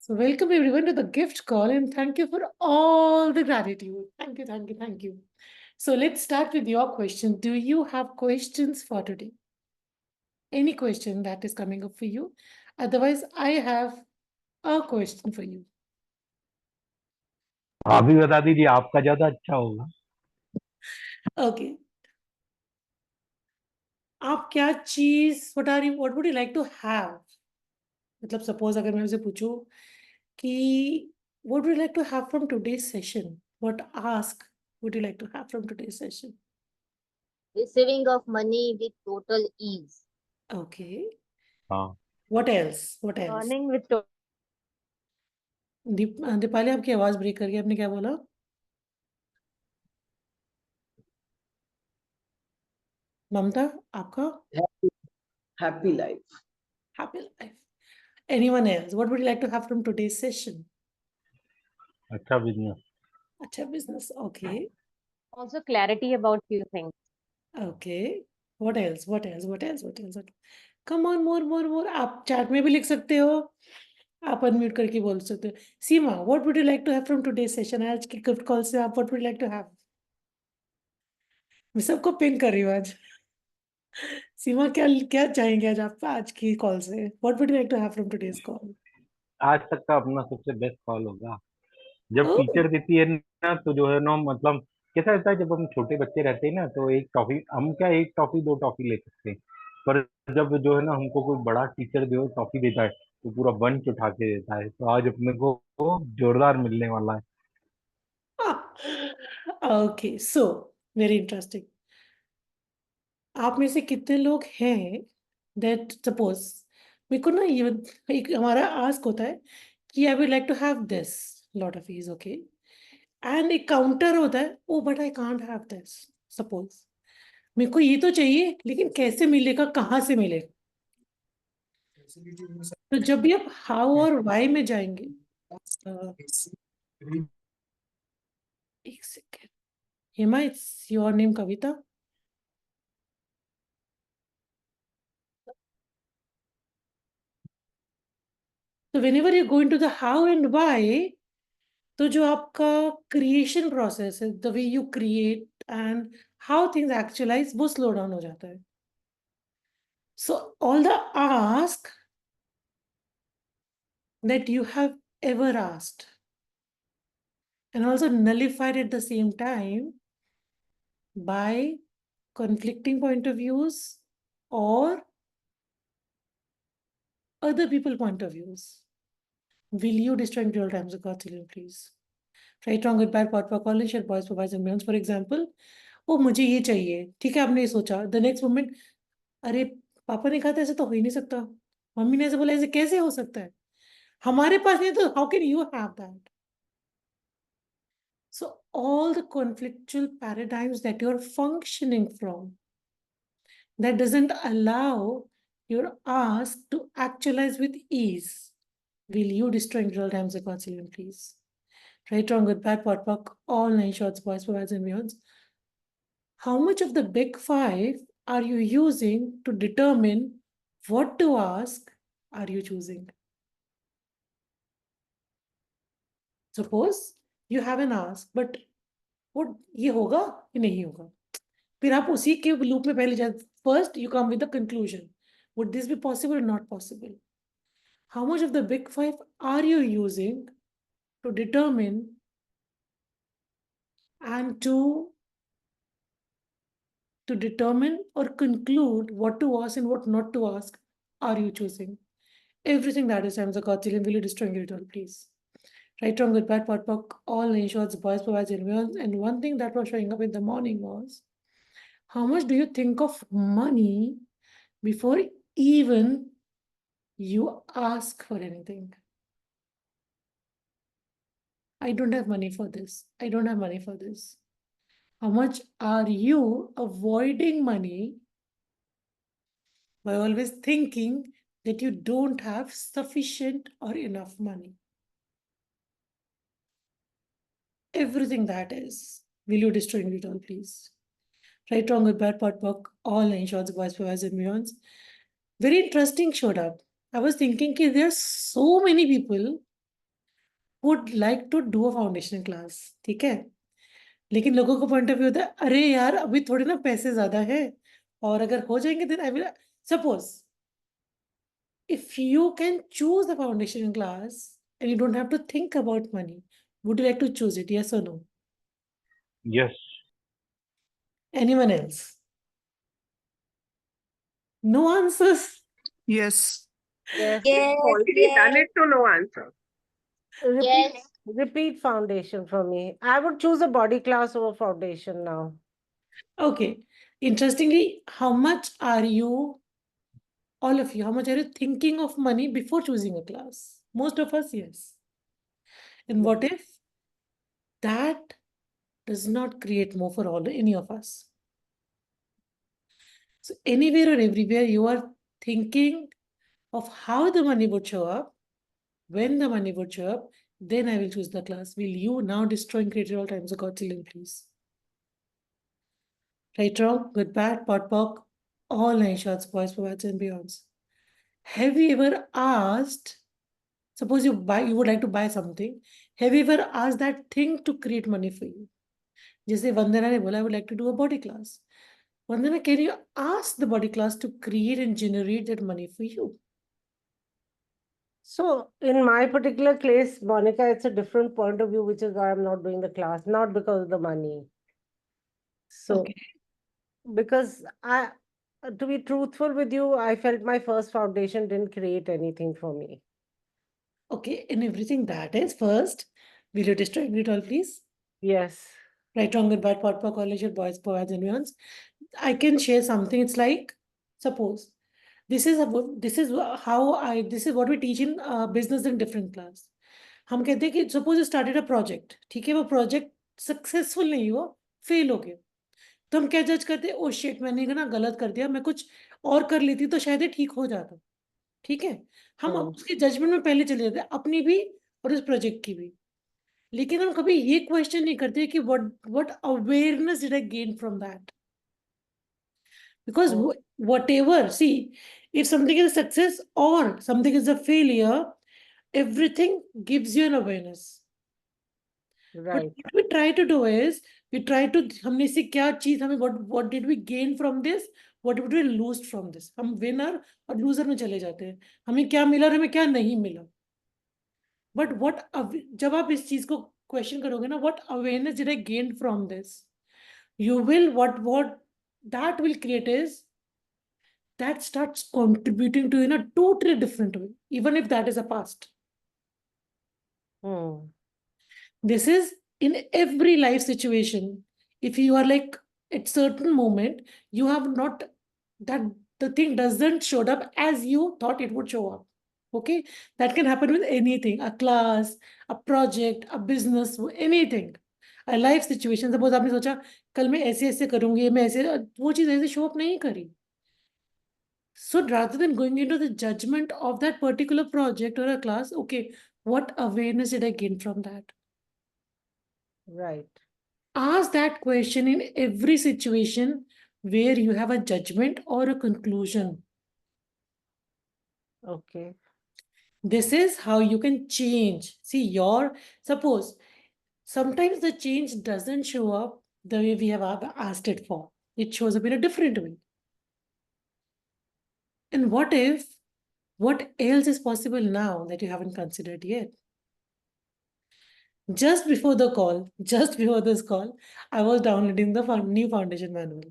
So welcome everyone to the gift call and thank you for all the gratitude. Thank you, thank you, thank you. So let's start with your question. Do you have questions for today? Any question that is coming up for you? Otherwise, I have a question for you. आप भी बता दीजिए, आपका ज्यादा अच्छा होगा। Okay. आप क्या चीज what would you like to have? मतलब सपोज अगर मैं आपसे पूछूं कि what would you like to have from today's session? What ask would you like to have from today's session? Receiving of money with total ease. Okay. हाँ, What else? What else? Earning with total Deepali आपकी आवाज break कर गई, आपने क्या बोला? ममता आपका? happy life. Happy life. Anyone else? What would you like to have from today's session? अच्छा बिजनेस। अच्छा business. Okay. also clarity about few things. Okay. What else? What else? What else? What else? Come on, more. आप chat में भी लिख सकते हो, आप unmute करके बोल सकते हो। सीमा, what would you like to have from today's session? आज की गिफ्ट कॉल से आप what would you like to have? मैं सबको पिन कर रही हूँ आज। सीमा क्या क्या चाहेंगे आज की कॉल से? What would you like to have from today's call? आज तक का अपना सबसे बेस्ट कॉल होगा। जब Oh, टीचर देती है ना, तो जो है ना, मतलब कैसा रहता है, जब हम छोटे बच्चे रहते हैं ना, तो एक टॉफी, हम क्या एक टॉफी दो टॉफी ले सकते हैं। पर जब जो है ना, हमको कोई बड़ा टीचर जो टॉफी देता है, तो पूरा बंच उठा के देता है। तो आज अपने को वो जोरदार मिलने वाला है। okay, so very interesting. आप में से कितने लोग हैं that suppose मेरे को ना ये एक हमारा आस्क होता है कि I would like to have this lot of is okay and एक काउंटर होता है oh but I can't have this suppose मेरे को ये तो चाहिए लेकिन कैसे मिलेगा, कहाँ से मिलेगा? तो जब भी आप हाउ और वाई में जाएंगे एक second Hema, it's your name Kavita? तो whenever you go into the how and why, तो जो आपका क्रिएशन प्रोसेस है, the way you create and how things actualise, वो स्लो डाउन हो जाता है। सो all the ask that you have ever asked and also nullified at the same time by conflicting point of views or other people point of views. Will you destroy in real times of God's children, please? Right, wrong, good, bad, pot, college, share, boys, boys and girls, for example. ओ मुझे ये चाहिए, ठीक है, आपने ये सोचा, the next moment अरे पापा ने कहा था ऐसे तो हो ही नहीं सकता, मम्मी ने ऐसे बोला ऐसे कैसे हो सकता है, हमारे पास नहीं तो how can you have that? So all the conflictual paradigms that you are functioning from, that doesn't allow your ask to actualize with ease. Will you destroy in real times the concealment, please? Right, wrong, good, bad, pot, pock, all nine shots, boys, boys, and beyonds. How much of the big five are you using to determine what to ask are you choosing? Suppose you have an ask, but what ये होगा कि नहीं होगा? फिर आप उसी के loop में पहले जाते, first you come with the conclusion. Would this be possible or not possible? How much of the big five are you using to determine and to determine or conclude what to ask and what not to ask are you choosing? Everything that is times a Godzillion, will you destroy it all, please? Right, wrong, good, bad, pot, pock, all nine shots, boys, boys, and one thing that was showing up in the morning was how much do you think of money before even you ask for anything? I don't have money for this. I don't have money for this. How much are you avoiding money by always thinking that you don't have sufficient or enough money? Everything that is, will you destroy it all, please? Right, wrong, good, bad, pot, pock, all nine shots, boys, boys, and beyonds. Very interesting showed up. I was thinking there are so many people would like to do a foundation class, ठीक है? लेकिन लोगों का point of view होता है, अरे यार अभी थोड़े ना पैसे ज्यादा है, और अगर हो जाएंगे then I will suppose if you can choose the foundation class and you don't have to think about money, would you like to choose it? Yes or no? Yes. Anyone else? No answers. Yes. Yes. Yes, Already done it, so no answer. Repeat, yes. repeat foundation for me. I would choose a body class over foundation now. Okay. Interestingly, how much are you, all of you, how much are you thinking of money before choosing a class? Most of us, yes. And what if that does not create more for all any of us? So anywhere or everywhere you are thinking of how the money would show up, when the money would show up, then I will choose the class. Will you now destroy and create all times of God's children, please? Right, wrong, good, bad, pot, pock, all 9 shots, boys, forwards, and beyonds. Have you ever asked, suppose you would like to buy something, have you ever asked that thing to create money for you? जैसे वंदना ने बोला, I would like to do a body class. Vandana, can you ask the body class to create and generate that money for you? So in my particular case, Monica, it's a different point of view, which is why I'm not doing the class, not because of the money. So Okay. because to be truthful with you, I felt my first foundation didn't create anything for me. Okay, and everything that is first, will you destroy it all, please? Yes. Right, wrong, good, bad, pot, college, your boys, boys, and beyonds. I can share something. It's like, suppose this is this is what we teach in business in different class. हम कहते हैं कि suppose you started a project, ठीक है, वो project successful नहीं हुआ, fail हो गया, तो हम क्या जज करते हैं, ओ शिट मैंने ना गलत कर दिया, मैं कुछ और कर लेती तो शायद ये ठीक हो जाता, ठीक है, हम उसके जजमेंट में पहले चले जाते हैं, अपनी भी और उस प्रोजेक्ट की भी, लेकिन हम कभी ये क्वेश्चन नहीं करते कि what awareness did I gain from that? Because whatever, see, if something is a success or something is a failure, everything gives you an awareness. Right. But what we try to do is, we try to, हमने से क्या चीज हमें what did we gain from this? What did we lose from this? हम winner और loser में चले जाते हैं, हमें क्या मिला और हमें क्या नहीं मिला. But जब आप इस चीज को क्वेश्चन करोगे ना, what awareness did I gain from this? You will, what that will create is, that starts contributing to you in a totally different way, even if that is a past. This is in every life situation. If you are like at certain moment, you have not, that the thing doesn't show up as you thought it would show up. Okay, that can happen with anything, a class, a project, a business, anything, a life situation. Suppose आपने सोचा कल मैं ऐसे ऐसे करूंगी, मैं ऐसे, वो चीज ऐसे show up नहीं करी. So rather than going into the judgment of that particular project or a class, okay, what awareness did I gain from that? Right. Ask that question in every situation where you have a judgment or a conclusion. Okay. This is how you can change. See, suppose sometimes the change doesn't show up the way we have asked it for. It shows up in a different way. And what else is possible now that you haven't considered yet? Just before this call, I was downloading the new foundation manual.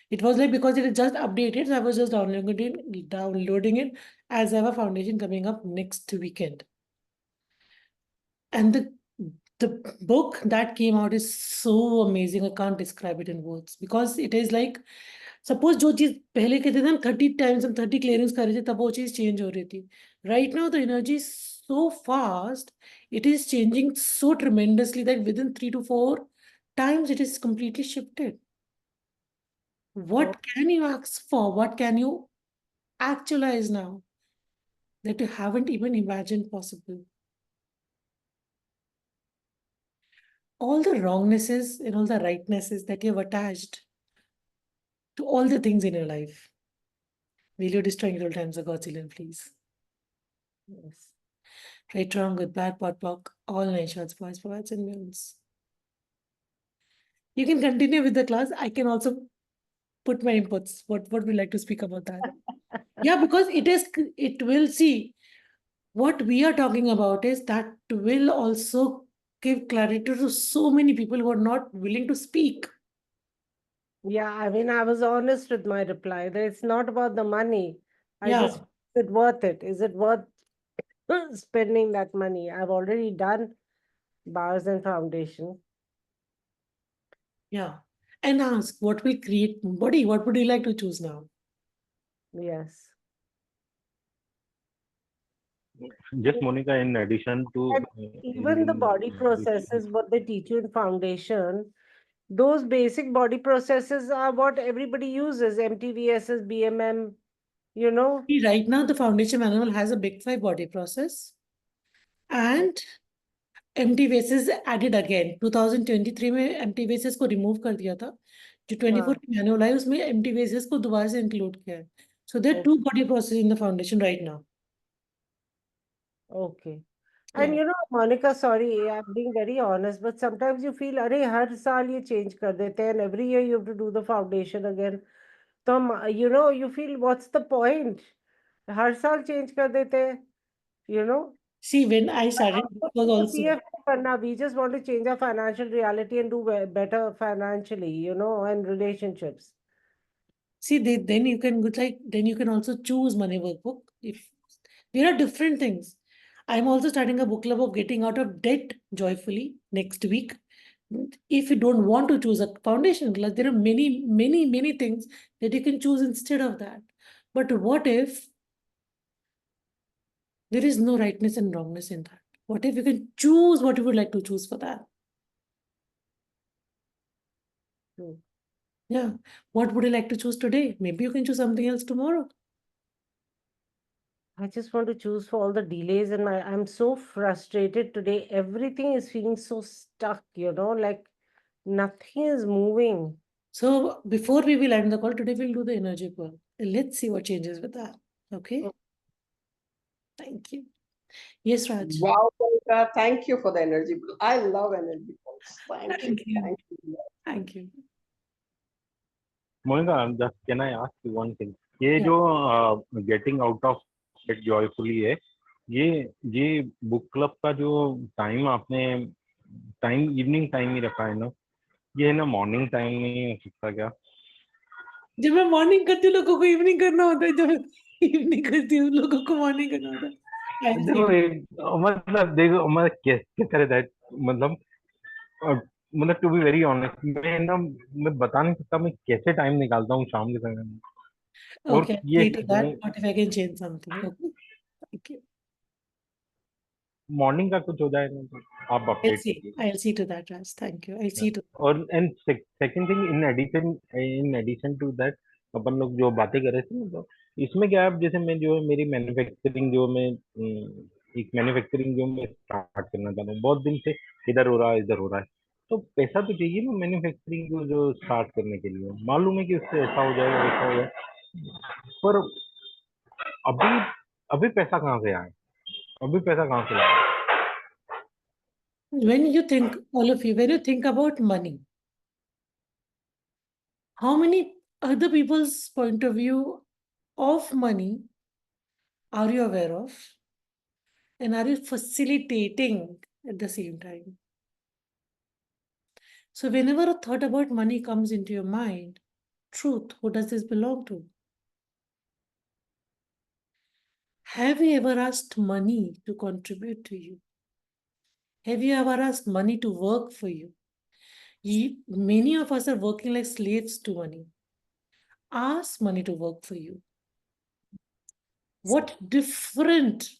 It was like, because it is just updated, so I was just downloading it as I have a foundation coming up next weekend. And the book that came out is so amazing. I can't describe it in words, because it is like, suppose जो चीज पहले कहते थे ना 30 times हम 30 clearings कर रहे थे, तब वो चीज change हो रही थी. Right now the energy is so fast, it is changing so tremendously that within 3 to 4 times it is completely shifted. What can you ask for? What can you actualize now that you haven't even imagined possible? All the wrongnesses and all the rightnesses that you have attached to all the things in your life, will you destroy it all times of God's children, please? Yes. Right, wrong, good, bad, pot, pock, all nations, boys, provides, and mules. You can continue with the class. I can also put my inputs. What would you like to speak about that? Yeah, because it will see what we are talking about is that will also give clarity to so many people who are not willing to speak. Yeah, I mean, I was honest with my reply that it's not about the money. I Yeah. just, is it worth it? Is it worth spending that money? I've already done bars and foundation. Yeah. And ask what will create body? What would you like to choose now? Yes. Just Monica, in addition to And even the body processes, what they teach you in foundation, those basic body processes are what everybody uses, MTVSS, BMM, you know. See, right now, the foundation manual has a big 5 body process and empty bases added again. 2023 में empty bases को remove कर दिया था. जो 24 की manual है उसमें empty bases को दोबारा से include किया है. So there are 2 body processes in the foundation right now. Okay. And Yeah. you know, Monica, sorry, I'm being very honest, but sometimes you feel, अरे हर साल ये change कर देते हैं, and every year you have to do the foundation again. तो you know, you feel, what's the point? हर साल change कर देते हैं, you know. See, when I started, it was also. PF करना, we just want to change our financial reality and do better financially, you know, and relationships. See, then you can then you can also choose money workbook. If there are different things. I'm also starting a book club of getting out of debt joyfully next week. If you don't want to choose a foundation class, there are many things that you can choose instead of that. But what if there is no rightness and wrongness in that? What if you can choose what you would like to choose for that? Yeah. What would you like to choose today? Maybe you can choose something else tomorrow. I just want to choose for all the delays, and I'm so frustrated today. Everything is feeling so stuck, you know, like nothing is moving. So before we will end the call today, we'll do the energy pearl. Let's see what changes with that. Okay. Okay. Thank you. Yes, Raj. Wow, Monica, thank you for the energy. I love energy balls. Thank you. Thank you. Thank you. Thank you. Monica, just can I ask you one thing? ये Yeah. जो getting out of debt joyfully है, ये book club का जो time आपने time evening time ही रखा है ना, ये है ना मॉर्निंग टाइम नहीं हो सकता क्या? जब मैं मॉर्निंग करती हूँ लोगों को इवनिंग करना होता है, जब इवनिंग करती हूँ लोगों को मॉर्निंग करना होता है. मतलब देखो मतलब कैसे रहता है, मतलब टू बी वेरी ऑनेस्ट, मैं बता नहीं सकता मैं कैसे टाइम निकालता हूँ शाम के समय में. और Okay, ये see to that. What if I can change something? Okay. Thank you. Morning का कुछ हो जाए ना तो आप I'll अपडेट see. कीजिए. I'll see to that, Raj. Thank you. I'll see to that. और and second thing, in addition to that, अपन लोग जो बातें कर रहे थे ना, तो इसमें क्या है, जैसे मैं जो है मेरी मैन्युफैक्चरिंग जो मैं एक मैन्युफैक्चरिंग जो मैं स्टार्ट करना चाहता हूँ बहुत दिन से, इधर हो रहा है इधर हो रहा है, तो पैसा तो चाहिए ना मैन्युफैक्चरिंग को जो स्टार्ट करने के लिए. मालूम है कि उससे ऐसा हो जाएगा वैसा हो जाएगा, पर अभी अभी पैसा कहाँ से आए, अभी पैसा कहाँ से आए? When you think, all of you, when you think about money, how many other people's point of view of money are you aware of? And are you facilitating at the same time? So whenever a thought about money comes into your mind, truth, who does this belong to? Have you ever asked money to contribute to you? Have you ever asked money to work for you? Many of us are working like slaves to money. Ask money to work for you. What different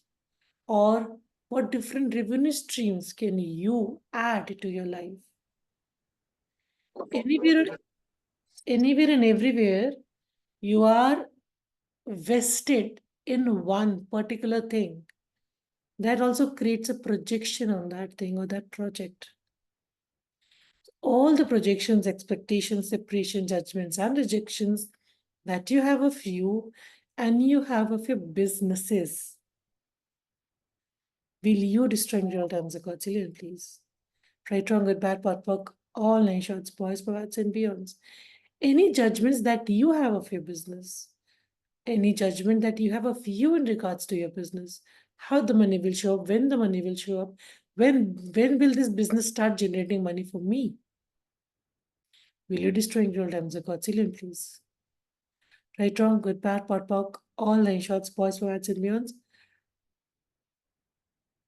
revenue streams can you add to your life? Anywhere and everywhere, you are vested in one particular thing. That also creates a projection on that thing or that project. All the projections, expectations, separation, judgments, and rejections that you have of you and you have of your businesses Will you destroy real times a Godzillion, please? Right, wrong, good, bad, pot, pock, all nine shorts, boys, perhaps, and beyonds. Any judgments that you have of your business, any judgment that you have of you in regards to your business, how the money will show up, when the money will show up, when will this business start generating money for me? Will you destroy real times a Godzillion, please? Right, wrong, good, bad, pot, pock, all nine shorts, boys, perhaps, and beyonds.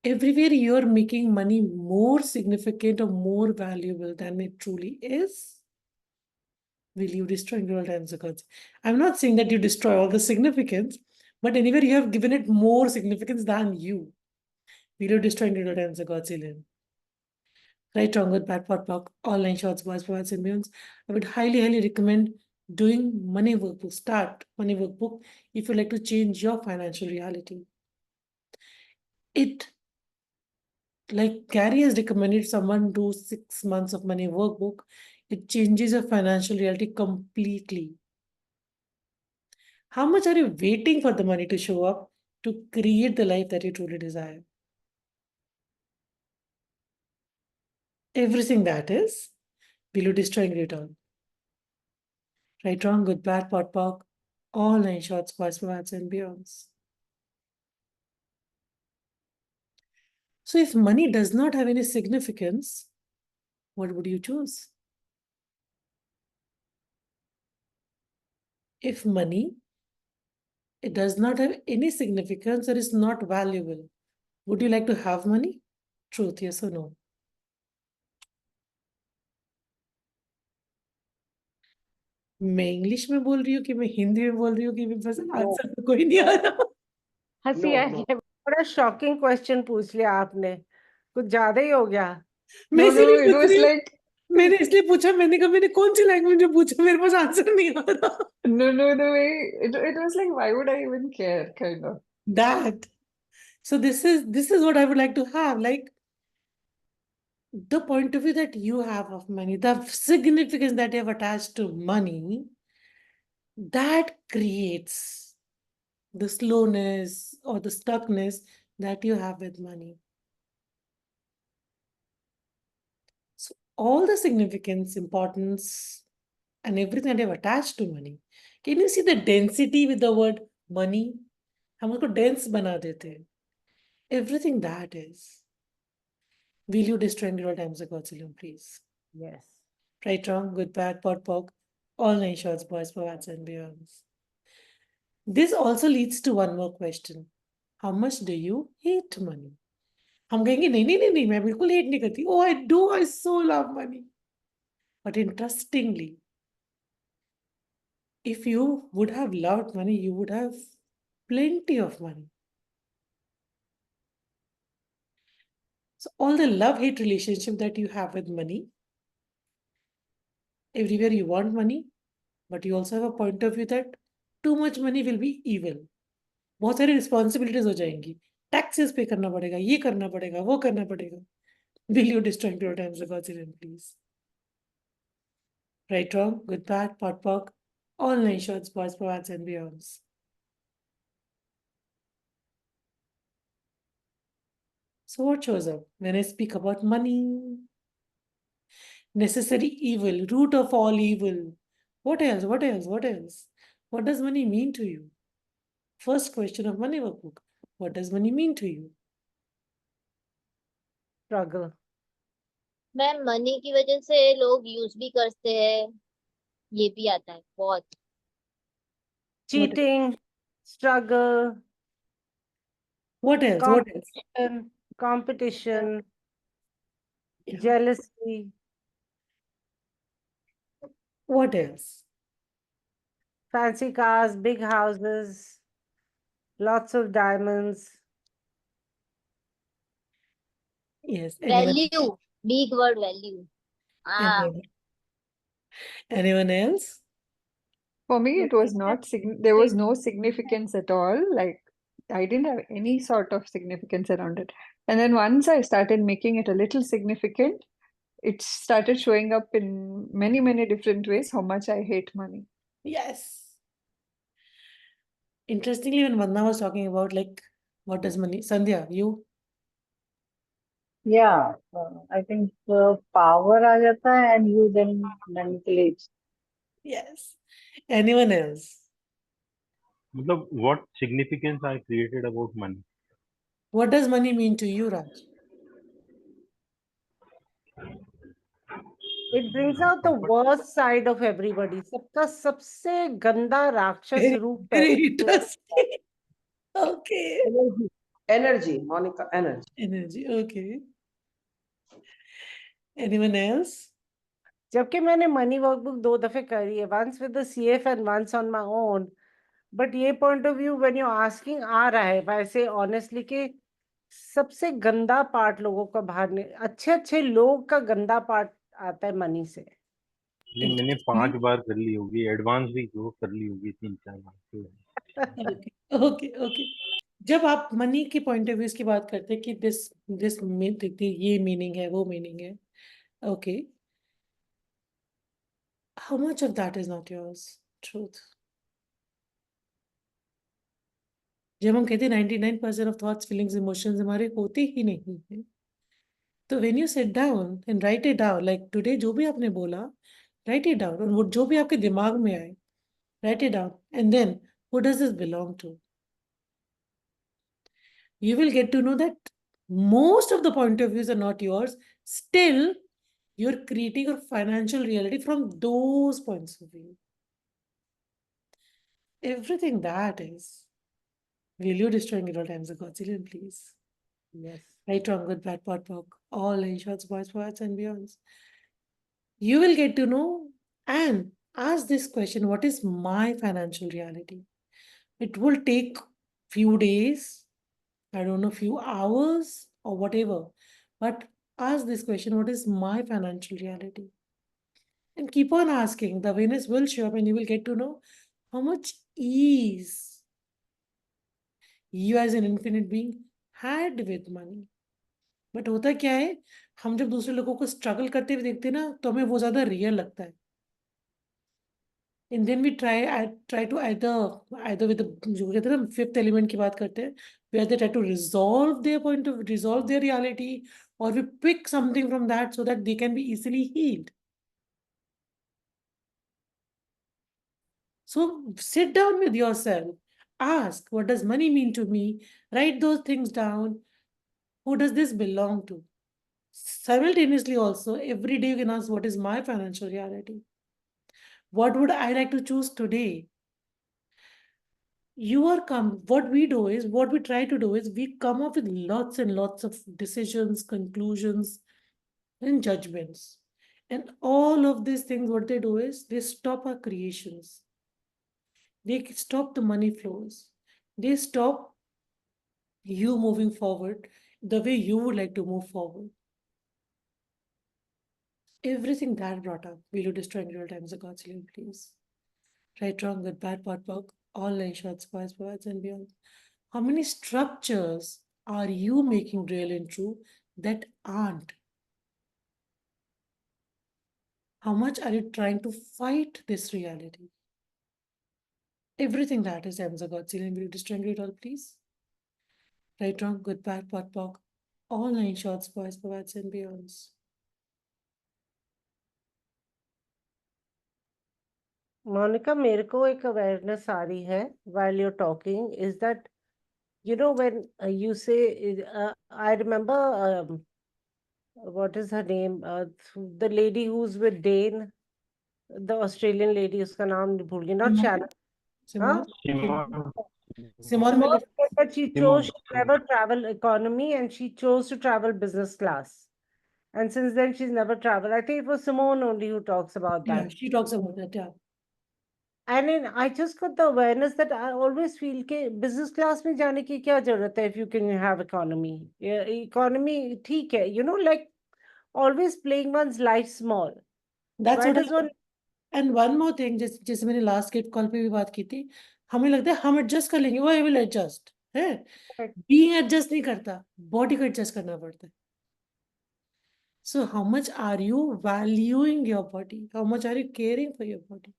Everywhere you're making money more significant or more valuable than it truly is, will you destroy real time sequence? I'm not saying that you destroy all the significance, but anywhere you have given it more significance than you, will you destroy real time Godzillion? Right, wrong, good, bad, pot, pock, all nine shorts, boys, provides, and beyonds. I would highly recommend doing money workbook. Start money workbook if you like to change your financial reality. It, like Gary has recommended someone do 6 months of money workbook, it changes your financial reality completely. How much are you waiting for the money to show up to create the life that you truly desire? Everything that is, will you destroy in return? Right, wrong, good, bad, pot, pock, all nine shorts, boys, perhaps, and beyonds. So if money does not have any significance, what would you choose? If money, it does not have any significance or is not valuable, would you like to have money? Truth, yes or no? मैं English में बोल रही हूँ कि मैं हिंदी में बोल रही हूँ कि मेरे पास आंसर तो कोई नहीं आ रहा। हंसी आ रही है। बड़ा शॉकिंग क्वेश्चन पूछ लिया आपने, कुछ ज्यादा ही हो गया। मैं No, इसीलिए it पूछ was रही हूँ। like, मैंने इसलिए पूछा, मैंने कहा मैंने कौन सी लैंग्वेज में पूछा, मेरे पास आंसर नहीं आ रहा। no, the way it was like, why would I even care, kind of. That. So this is what I would like to have, like the point of view that you have of money, the significance that you have attached to money, that creates the slowness or the stuckness that you have with money. So all the significance, importance, and everything that you have attached to money. Can you see the density with the word money? हम उसको dense बना देते हैं. Everything that is. Will you destroy real times a Godzillion, please? Yes. Right, wrong, good, bad, pot, pock, all nine shorts, boys, perhaps, and beyonds. This also leads to one more question. How much do you hate money? हम कहेंगे नहीं, मैं बिल्कुल hate नहीं करती. Oh, I do, I so love money. But interestingly, if you would have loved money, you would have plenty of money. So all the love-hate relationship that you have with money, everywhere you want money, but you also have a point of view that too much money will be evil. बहुत सारी responsibilities हो जाएंगी, taxes पे करना पड़ेगा, ये करना पड़ेगा, वो करना पड़ेगा. Will you destroy your times the Godzillion, please? Right, wrong, good, bad, pot, pock, all nine shorts, boys, perhaps, and beyonds. So what shows up when I speak about money? Necessary evil, root of all evil. What else? What else? What else? What does money mean to you? First question of money workbook. What does money mean to you? Struggle. Ma'am money की वजह से लोग use भी करते हैं, ये भी आता है बहुत. Cheating, struggle, What else? What else? competition, Yeah. jealousy, What else? fancy cars, big houses, lots of diamonds. Yes. Anyone, value, big word value. anyone else? For me, it was not, there was no significance at all. Like, I didn't have any sort of significance around it. And then once I started making it a little significant, it started showing up in many, many different ways how much I hate money. Yes. Interestingly, when Vandana was talking about like what does money, Sandhya, you? Yeah, I think power आ जाता है and you then manipulate. Yes. Anyone else? मतलब what significance I created about money? What does money mean to you, Raj? It brings out the worst side of everybody. सबका सबसे गंदा राक्षस रूप है Very interesting. Okay. Energy. Energy, Monica, energy. Energy. Okay. Anyone else? जबकि मैंने money workbook 2 दफे करी है, once with the CF and once on my own. But ये point of view when you asking आ रहा है वैसे ऑनेस्टली कि सबसे गंदा पार्ट लोगों का बाहर अच्छे अच्छे लोग का गंदा पार्ट आता है मनी से। ये मैंने 5 बार कर ली होगी, एडवांस भी जो कर ली होगी 3-4 बार। Okay okay okay. जब आप मनी के पॉइंट ऑफ व्यू की बात करते हैं कि दिस ये मीनिंग है, वो मीनिंग है, okay, how much of that is not yours truth? जब हम कहते हैं 99% ऑफ थॉट्स फीलिंग्स इमोशंस हमारे होते ही नहीं है, तो when you sit down and right it down, like today जो भी आपने बोला, राइट इट डाउन, और वो जो भी आपके दिमाग में आए, write it down, and then who does this belong to? You will get to know that most of the point of views are not yours. Still, you're creating your financial reality from those points of view. Everything that is. Will you destroying it all times of Godzilla, please? Yes. Right, wrong, good, bad, pot, pock, all in shots, boys, poets, and beyonds. You will get to know and ask this question: what is my financial reality? It will take few days, I don't know, few hours or whatever. But ask this question: what is my financial reality? And keep on asking. The awareness will show up and you will get to know how much ease you as an infinite being had with money. But होता क्या है, हम जब दूसरे लोगों को struggle करते हुए देखते हैं ना, तो हमें वो ज्यादा रियल लगता है. And then we try to either with the जो कहते हैं ना फिफ्थ एलिमेंट की बात करते हैं, we either try to resolve their reality, or we pick something from that so that they can be easily healed. So sit down with yourself, ask, what does money mean to me? Write those things down. Who does this belong to? Simultaneously also, every day you can ask, what is my financial reality? What would I like to choose today? What we try to do is we come up with lots and lots of decisions, conclusions, and judgments. And all of these things, what they do is they stop our creations. They stop the money flows. They stop you moving forward the way you would like to move forward. Everything that brought up, will you destroy in real times the God's will, please? Right, wrong, good, bad, pot, pock, all line shots, boys, boys, and beyond. How many structures are you making real and true that aren't? How much are you trying to fight this reality? Everything that is Amza God's will you destroy it all, please? Right, wrong, good, bad, pot, pock, all line shots, boys, boys, and beyonds. Monika, मेरे को एक awareness आ रही है while you're talking is that you know when you say I remember what is her name, the lady who's with Dane, the Australian lady, उसका नाम भूल गई, not Shannon. Simone? Simone, Simone Simone will said that she chose she never travel economy and she chose to travel business class. And since then she's never traveled. I think it was Simone only who talks about yeah, that. she talks about that, yeah. And then I just got the awareness that I always feel कि business class में जाने की क्या जरूरत है if you can have economy. Yeah, economy ठीक है, you know, like always playing one's life small. That's Why what does one and one more thing, जैसे मैंने लास्ट गेट कॉल पे भी बात की थी, हमें लगता है हम एडजस्ट कर लेंगे, वो आई विल एडजस्ट है, बीइंग एडजस्ट नहीं करता, बॉडी को एडजस्ट करना पड़ता है. So how much are you valuing your body? How much are you caring for your body?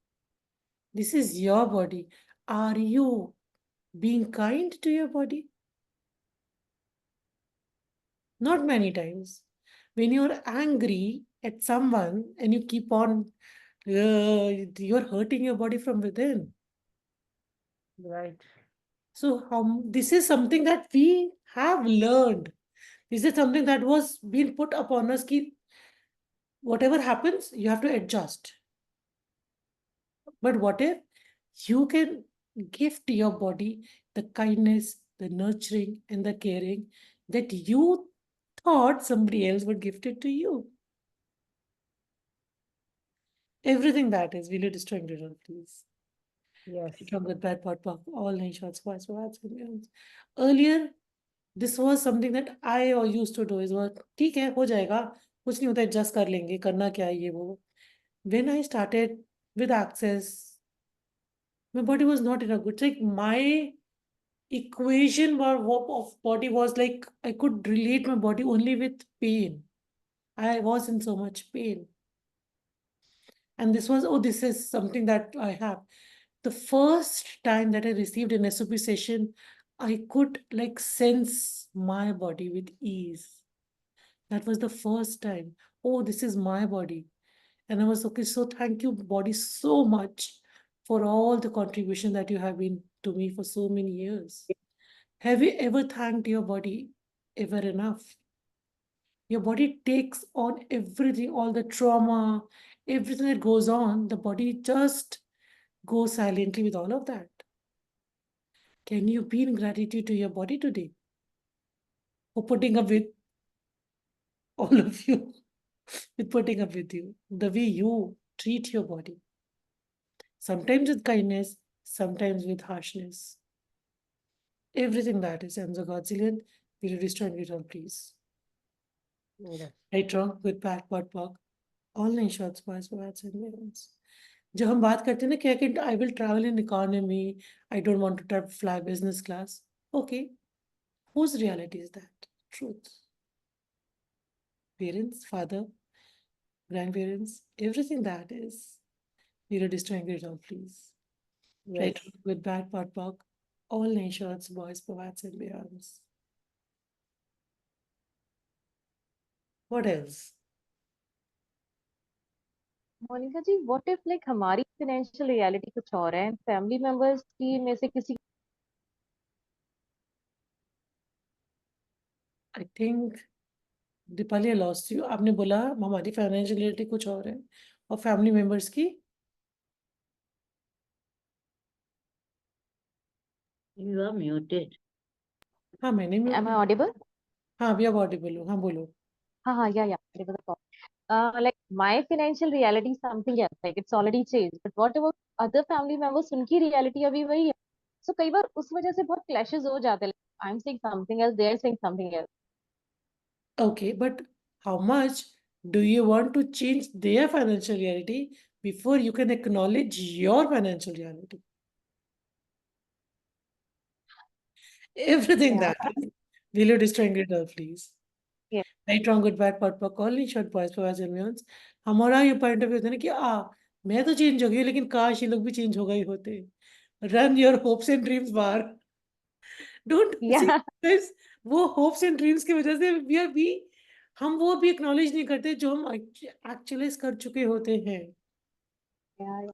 This is your body. Are you being kind to your body? Not many times. When you're angry at someone and you keep on, you're hurting your body from within. Right. So this is something that we have learned. This is something that was being put upon us. Ki whatever happens, you have to adjust. But what if you can gift your body the kindness, the nurturing, and the caring that you thought somebody else would gift it to you? Everything that is, will you destroying it all, please? Yes. From good, bad, pot, pop, all nine shots, twice, words, earlier, this was something that I all used to do. Is what ठीक है हो जाएगा कुछ नहीं होता adjust कर लेंगे करना क्या है ये वो. When I started with Access, my body was not in a good. Like my equation of body was like I could relate my body only with pain. I was in so much pain. And this was, oh, this is something that I have. The first time that I received an SOP session, I could like sense my body with ease. That was the first time. Oh, this is my body. And I was okay. So thank you, body, so much for all the contribution that you have been to me for so many years. Have you ever thanked your body ever enough? Your body takes on everything, all the trauma, everything that goes on, the body just goes silently with all of that. Can you be in gratitude to your body today for putting up with all of you, with putting up with you, the way you treat your body? Sometimes with kindness, sometimes with harshness. Everything that is, and the Godzillion, will you destroy it all, please? Yes. Right, wrong, good, bad, what, work, all nine shots, boys, words, and villains. जो हम बात करते हैं ना क्या कि I will travel in economy, I don't want to fly business class. Okay, whose reality is that? Truth. Parents, father, grandparents, everything that is. We are destroying it all, please. Right, Yes. with bad, pot, pog, all nine shots, boys, povats, and beyonds. What else? Monika ji, what if like हमारी financial reality कुछ और है, family members की में से किसी I think Deepali I lost you. आपने बोला हमारी फाइनेंशियल रियलिटी कुछ और है और फैमिली मेंबर्स की. You are muted. हाँ मैंने एम आई ऑडिबल? हाँ भी अब ऑडिबल हो. हाँ बोलो. हाँ, या like my financial reality is something else, like it's already changed, but what about other family members? उनकी reality अभी वही है. So कई बार उस वजह से बहुत clashes हो जाते हैं. Like, I'm saying something else, they're saying something else. Okay, but how much do you want to change their financial reality before you can acknowledge your financial reality? Everything Yeah. that is. Will you destroying it all, please? Yeah. Right, wrong, good, bad, pot, pop, all in short, boys, boys, and beyonds. हमारा ये point of view होता है ना कि मैं तो change हो गई लेकिन काश ये लोग भी चेंज हो गए होते. Run your hopes and dreams बाहर. Don't see Yeah. guys, वो hopes and dreams की वजह से we हम वो भी acknowledge नहीं करते जो हम actualize कर चुके होते हैं. Yeah.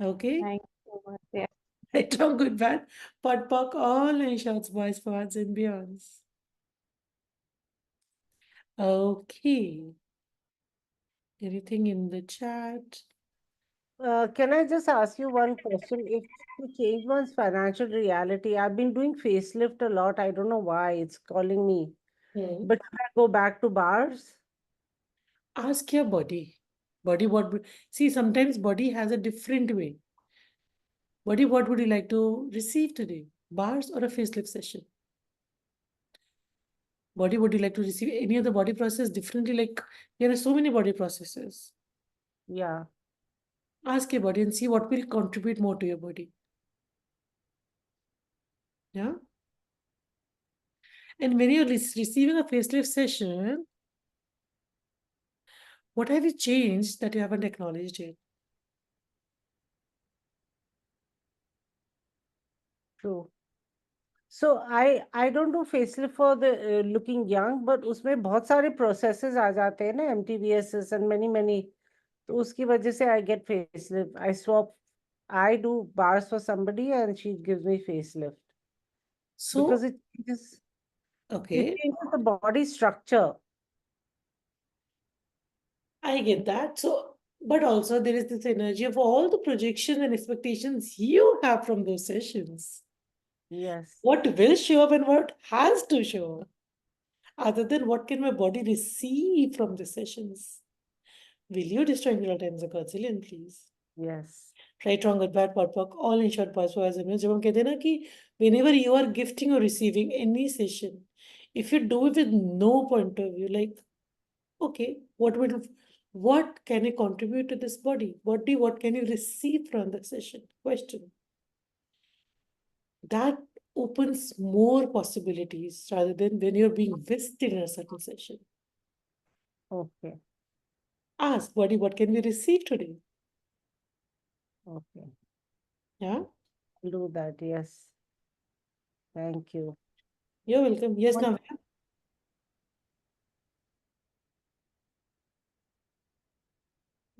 Okay. Thank you so much. Yeah. Right, wrong, good, bad, pot, pock, all nine shots, boys, forwards, and beyonds. Okay. Anything in the chat? Can I just ask you one question? If to change one's financial reality, I've been doing facelift a lot. I don't know why it's calling me. But should I go back to bars? Ask your body. Body, see, sometimes body has a different way. Body, what would you like to receive today? Bars or a facelift session? Body, would you like to receive any other body process differently? Like there are so many body processes. Yeah. Ask your body and see what will contribute more to your body. Yeah. And when you're receiving a facelift session, what have you changed that you haven't acknowledged yet? True. So I don't do facelift for the looking young, but उसमें बहुत सारे processes आ जाते हैं ना, MTVSs and many. तो उसकी वजह से I get facelift. I do bars for somebody and she gives me facelift because So, it changes okay, the body structure. I get that. So, but also there is this energy of all the projections and expectations you have from those sessions. Yes. What will show up and what has to show up, other than what can my body receive from the sessions. Will you destroy neural times a gazillion, please? Yes. Right, wrong, good, bad, POD, all in short, past, as जब हम कहते हैं ना कि whenever you are gifting or receiving any session, if you do it with no point of view, like, okay, what can I contribute to this body? What can you receive from the session? Question. That opens more possibilities rather than when you're being whisked in a certain session. Okay. Ask body, what can we receive today? Okay. Yeah, I'll do that. Yes. Thank you. you're welcome. Yes, What- Navya.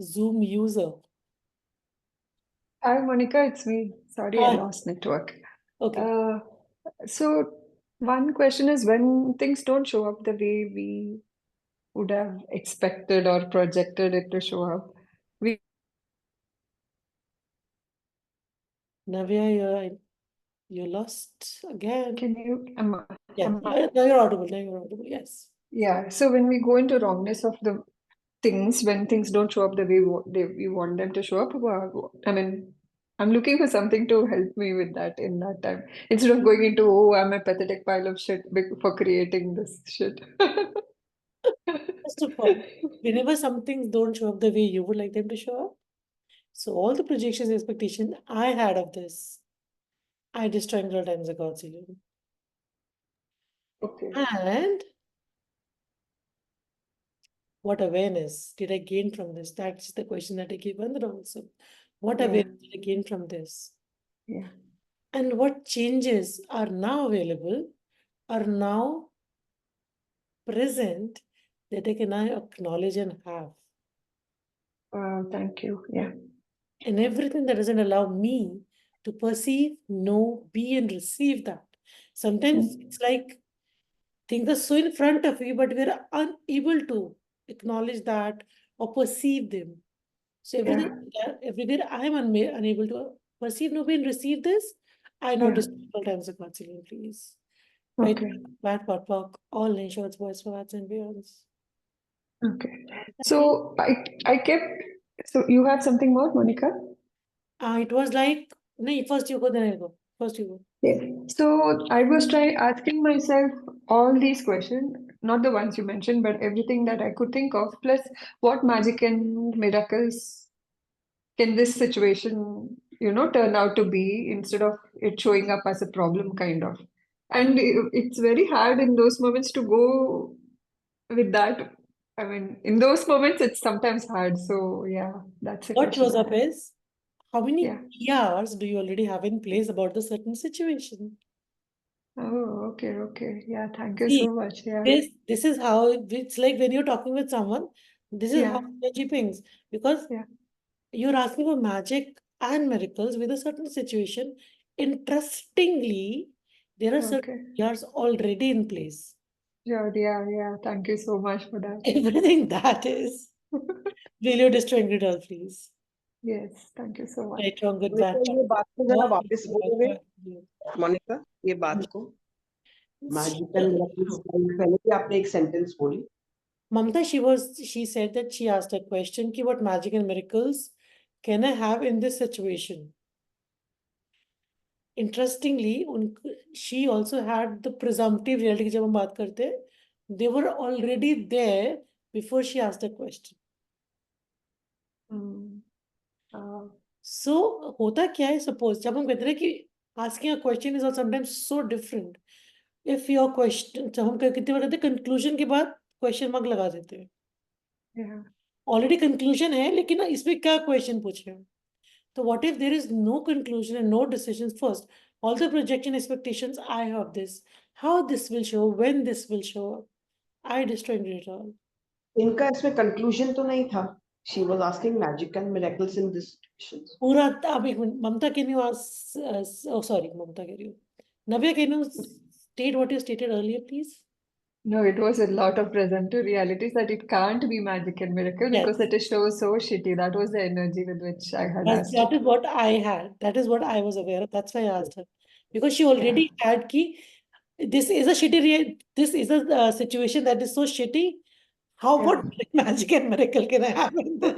Zoom user. Hi, Monica, it's me. Sorry, I Hi. lost network. Okay. So one question is, when things don't show up the way we would have expected or projected it to show up, we Navya, you're lost again. can you Yeah, now you're audible. Now you're audible. Yes. yeah. So when we go into wrongness of the things, when things don't show up the way we want them to show up, I mean, I'm looking for something to help me with that in that time instead of going into, oh, I'm a pathetic pile of shit for creating this shit. First of all, whenever some things don't show up the way you would like them to show up, so all the projections and expectations I had of this, I destroyed several times a Godzilla. Okay. And what awareness did I gain from this? That's the question that I gave Vandana also. What Yeah. awareness did I gain from this? Yeah. And what changes are now available, are now present, that I can now acknowledge and have. Thank you. Yeah. And everything that doesn't allow me to perceive, know, be, and receive that. Sometimes it's like things are so in front of you, but we're unable to acknowledge that or perceive them. So everywhere I'm unable to perceive, know, be, and receive this, I know Yeah. this times a quadrillion, please. Right? Okay. Bad, all insurance, boys, for and beyonds. Okay. So I kept. So you have something more, Monica? It was like, no, first you go, then I go. First you go. Yeah. So I was asking myself all these questions, not the ones you mentioned, but everything that I could think of, plus what magic and miracles can this situation, turn out to be instead of it showing up as a problem, kind of. And it's very hard in those moments to go with that. I mean, in those moments, it's sometimes hard. So yeah, that's a What shows question I up had. is, how many Yeah. PRs do you already have in place about the certain situation? Oh, okay. Yeah, thank you See, so much. Yeah. this is how it's like when you're talking with someone, this is how Yeah. energy pings. Because Yeah. you're asking for magic and miracles with a certain situation. Interestingly, there are certain Okay. PRs already in place. Yeah. Thank you so much for that. Everything that is, will you destroy it all, please? Yes, thank you so much. Right, wrong, good, Monika, bad. ये बात को जरा All वापस बोलोगे मोनिका, ये बात को magical miracles पहले भी आपने एक सेंटेंस बोली Mamta, she said that she asked a question, ki what magic and miracles can I have in this situation? Interestingly, she also had the presumptive reality ki jab hum baat karte hain, they were already there before she asked the question. So, hota kya hai, suppose, jab hum kehte hain ki asking a question is sometimes so different. If your question, jab hum kitne baar kehte hain, conclusion ke baad question mark laga dete hain. Yeah. Already conclusion है लेकिन ना इसमें क्या question पूछे तो what if there is no conclusion and no decision first all the projection expectations I have this, how this will show, when this will show up. I destroyed it all. इनका इसमें conclusion तो नहीं था. She was asking magic and miracles in this situation. पूरा अब एक मिनट, Mamata can you ask, oh sorry, Mamata कह रही हूँ. Navya, can you state what you stated earlier, please? No, it was a lot of present to realities that it can't be magic and miracle Yes. because it is so shitty. That was the energy with which I had asked That it. is what I had. That is what I was aware of. That's why I asked her. Because she already had ki, this is a shitty, this is a situation that is so shitty. How what magic and miracle can I have in this?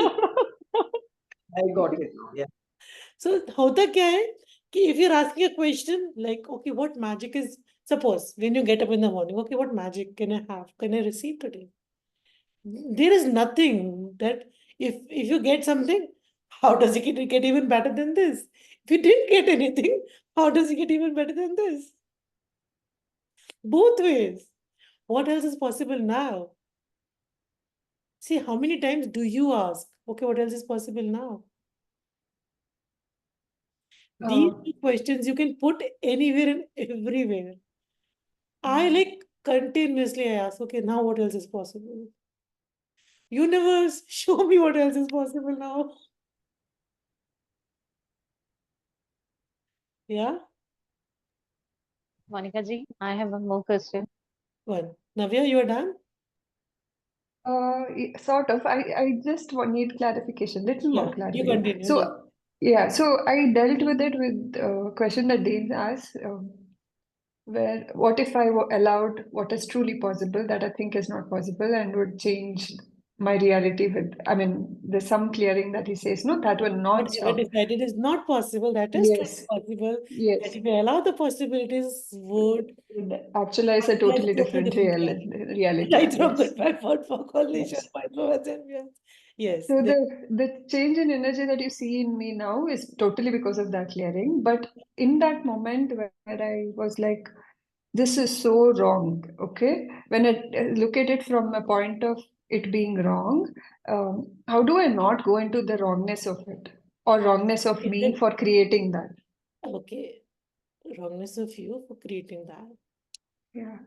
I got it. Yeah. So होता क्या है कि if you're asking a question like, okay, what magic is, suppose when you get up in the morning, okay, what magic can I have? Can I receive today? There is nothing that if you get something, how does it get even better than this? If you didn't get anything, how does it get even better than this? Both ways. What else is possible now? See, how many times do you ask, okay, what else is possible now? These two questions you can put anywhere and everywhere. I like continuously I ask, okay, now what else is possible? Universe, show me what else is possible now. Yeah? Monica ji, I have one more question. One. Navya, you are done? Sort of. I just need clarification, little more You clarification. continue. So, yeah, so I dealt with it with a question that Dean asked, where what if I allowed what is truly possible that I think is not possible and would change my reality with, I mean, there's some clearing that he says, no, that will not Whatever stop. decided is not possible, that is Yes. possible. Yes. That if we allow the possibilities, would Actualize a totally different reality. Right from Yes. goodbye for coalition, Yes. Yes. So the change in energy that you see in me now is totally because of that clearing. But in that moment where I was like, this is so wrong, okay? When I look at it from a point of it being wrong, how do I not go into the wrongness of it or wrongness of me for creating that? Okay. Wrongness of you for creating that. Yeah.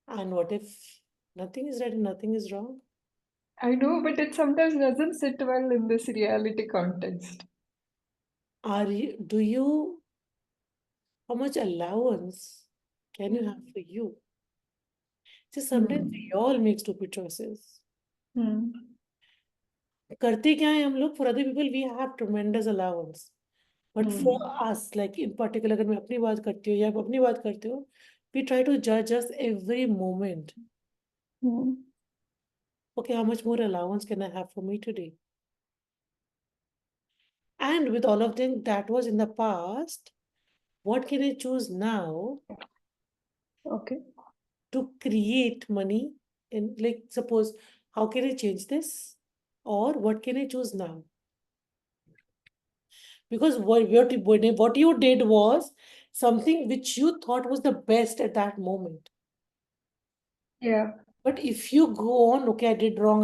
And what if nothing is right and nothing is wrong? I know, but it sometimes doesn't sit well in this reality context. Do you, how much allowance can you have for you? See, sometimes we all make stupid choices. करते क्या है हम लोग, for other people we have tremendous allowance. But for us, like in particular, अगर मैं अपनी बात करती हूँ या आप अपनी बात करते हो, we try to judge us every moment. Okay, how much more allowance can I have for me today? And with all of them, that was in the past. What can I choose now? Okay. To create money? And like, suppose, how can I change this? Or what can I choose now? Because what you did was something which you thought was the best at that moment. Yeah. But if you go on, okay, I did wrong,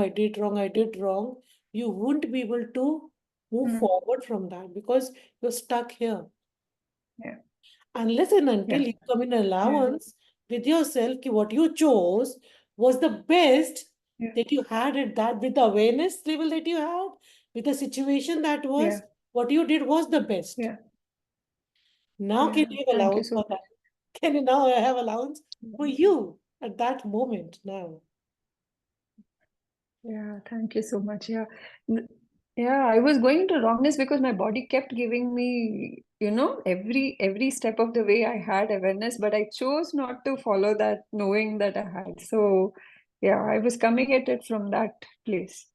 you won't be able to move forward from that because you're stuck here. Yeah. Unless and until you come in allowance with yourself, what you chose was the best that you had at that, with the awareness level that you had, with the situation that was, what you did was the best. Yeah. Now can you have allowance for that? Can you now have allowance for you at that moment now? Yeah, thank you so much. Yeah. Yeah, I was going to wrongness because my body kept giving me, every step of the way I had awareness, but I chose not to follow that, knowing that I had. So, yeah, I was coming at it from that place.